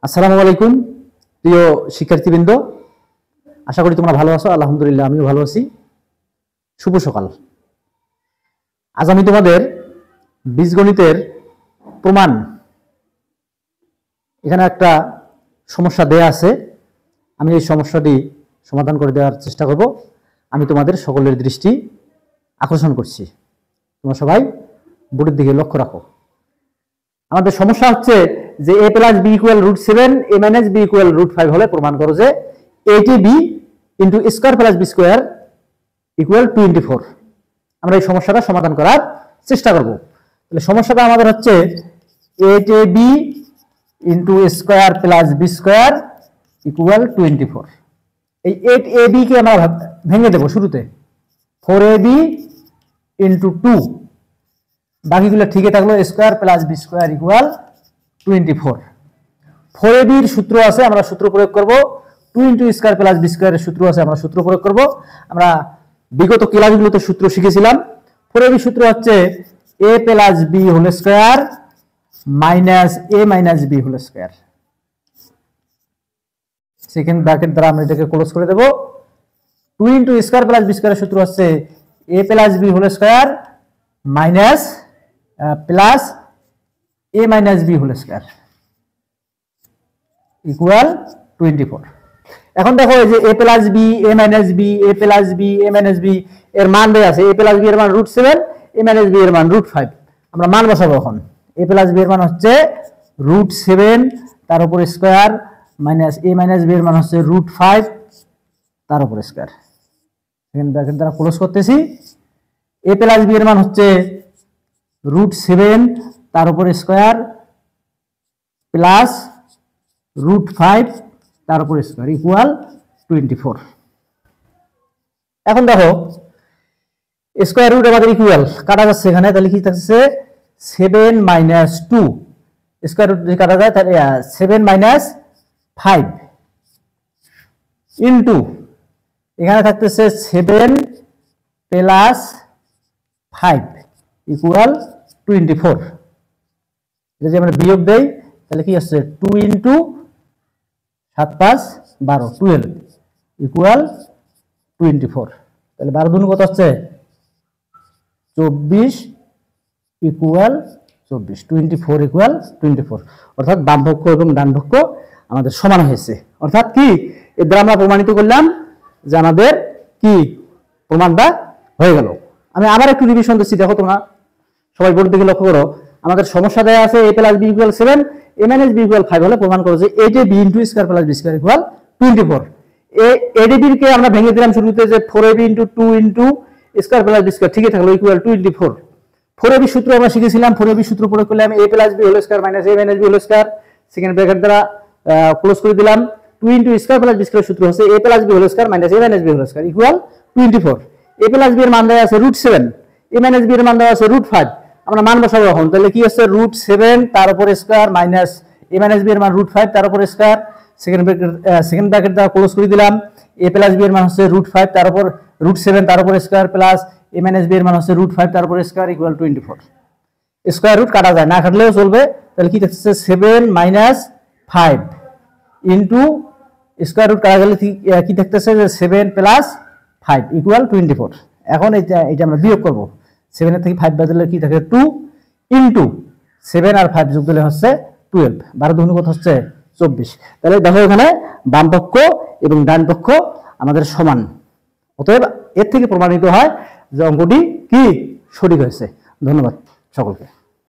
আসসালামু আলাইকুম প্রিয় শিক্ষার্থীবৃন্দ, আশা করি তোমরা ভালো আছো। আলহামদুলিল্লাহ আমিও ভালো আছি। শুভ সকাল। আজ আমি তোমাদের বীজগণিতের প্রমাণ, এখানে একটা সমস্যা দেয়া আছে, আমি এই সমস্যাটি সমাধান করে দেওয়ার চেষ্টা করব। আমি তোমাদের সকলের দৃষ্টি আকর্ষণ করছি, তোমরা সবাই বোর্ডের দিকে লক্ষ্য রাখো। আমাদের সমস্যা হচ্ছে যে a plus b equal √7 a minus b equal √5 হলে প্রমাণ করো যে a/b into square plus b square equal 24। আমরা এই সমস্যাটা সমাধান করার চেষ্টা করব। তাহলে সমস্যাটা আমাদের হচ্ছে a/b into square plus b square equal 24। এই 8ab কে আমরা ভেঙে দেব শুরুতে, 4ab ইনটু 2, বাকিগুলো ঠিকই থাকলো, square plus b square equal 24। 4ab এর সূত্র আছে, আমরা সূত্র প্রয়োগ করব। 2 ইনটু স্কয়ার প্লাস বি স্কয়ারের সূত্র আছে, আমরা সূত্র প্রয়োগ করব। আমরা বিগত ক্লাসগুলোতে সূত্র শিখেছিলাম। 4ab সূত্র হচ্ছে a plus b whole square minus a minus b whole square. Second bracket দ্বারা আমরা এটাকে ক্লোজ করে দেব। 2 ইনটু স্কয়ার প্লাস বি স্কয়ারের সূত্র হচ্ছে a plus b whole square minus plus a minus b whole square equal 24। এখন দেখো এই যে a plus b a minus b a plus b a minus b এর মান দেয়া আছে। a প্লাস বি এর মান √7, a মাইনাস বি এর মান √5। আমরা মান বসাবো এখন। a প্লাস বি এর মান হচ্ছে √7 তার উপর square minus a minus b এর মান হচ্ছে √5 তার উপর স্কয়ার। সেকেন্ড ব্র্যাকেট দ্বারা ক্লোজ করতেছি। a প্লাস বি এর মান হচ্ছে √7 তার উপর স্কয়ার প্লাস √5 তার উপর স্কয়ার ইকুয়াল 24। এখন দেখো স্কয়ার রুট আমাদের ইকুয়াল কাটা যাচ্ছে এখানে, তাহলে কি থাকছে 7 মাইনাস 2, স্কয়ার রুট যদি কাটা যায় তাহলে 7 মাইনাস 5 ইনটু এখানে থাকতেছে 7 প্লাস 5 ইকুয়াল 24। যদি আমরা বিয়োগ দেই তাহলে কি আসছে 2 ইনটু 7 5 12 12 ইকুয়াল 24। তাহলে 12 দুগুণ কত হচ্ছে 24 ইকুয়াল 24, 24 ইকুয়াল 24। অর্থাৎ বাম পক্ষ এবং ডান পক্ষ আমাদের সমান হয়েছে। অর্থাৎ কি এর দ্বারা আমরা প্রমাণিত করলাম যে আমাদের কি প্রমাণটা হয়ে গেল। আমি আবার একটু রিভিশন দিচ্ছি, দেখো তোমরা সবাই বোর্ড দিকে লক্ষ্য করো। আমাদের সমস্যা দেয়া আছে a plus b equal 7 a minus b equal 5 হলে প্রমাণ করো যে a/b into square plus b square equal 24। a/b কে আমরা ভেঙে দিলাম শুরুতে যে 4ab into 2 into square plus b square ঠিকই থাকলো ইকুয়াল 24। 4ab সূত্র আমরা শিখেছিলাম, 4ab সূত্র প্রয়োগ করলে আমি a plus b whole square minus a minus b whole square second bracket দ্বারা ক্লোজ করে দিলাম। 2 into square plus b square সূত্র হচ্ছে a plus b whole square minus a minus b whole square equal 24। a plus b এর মান দেওয়া আছে √7, a minus b এর মান দেওয়া আছে √5। আমরা মান বসাবো এখন, তাহলে কি আছে √7 তার উপর square minus a minus b এর মান √5 তার উপর স্কয়ার সেকেন্ড ব্র্যাকেট দ্বারা ক্লোজ করে দিলাম। a প্লাস b এর মান হচ্ছে √5 তার উপর √7 তার উপর square plus a minus b এর মান হচ্ছে √5 তার উপর স্কয়ার ইকুয়াল 24। স্কয়ার রুট কাটা যায়, না কাটলেও চলবে। তাহলে কি থাকছে 7 মাইনাস 5 ইনটু স্কয়ার রুট কাটা গেলে কি থাকতেছে যে 7 প্লাস 5 ইকুয়াল 24। এখন এটা আমরা বিয়োগ করব। 7 এর থেকে 5 বাদ দিলে কি থাকে 2 ইনটু 7 আর 5 যোগ দিলে হচ্ছে 12, 12 দুগুণ কত হচ্ছে 24। তাহলে দেখো এখানে বাম পক্ষ এবং ডান পক্ষ আমাদের সমান। অতএব এর থেকে প্রমাণিত হয় যে অঙ্কটি কি সঠিক হয়েছে। ধন্যবাদ সকলকে।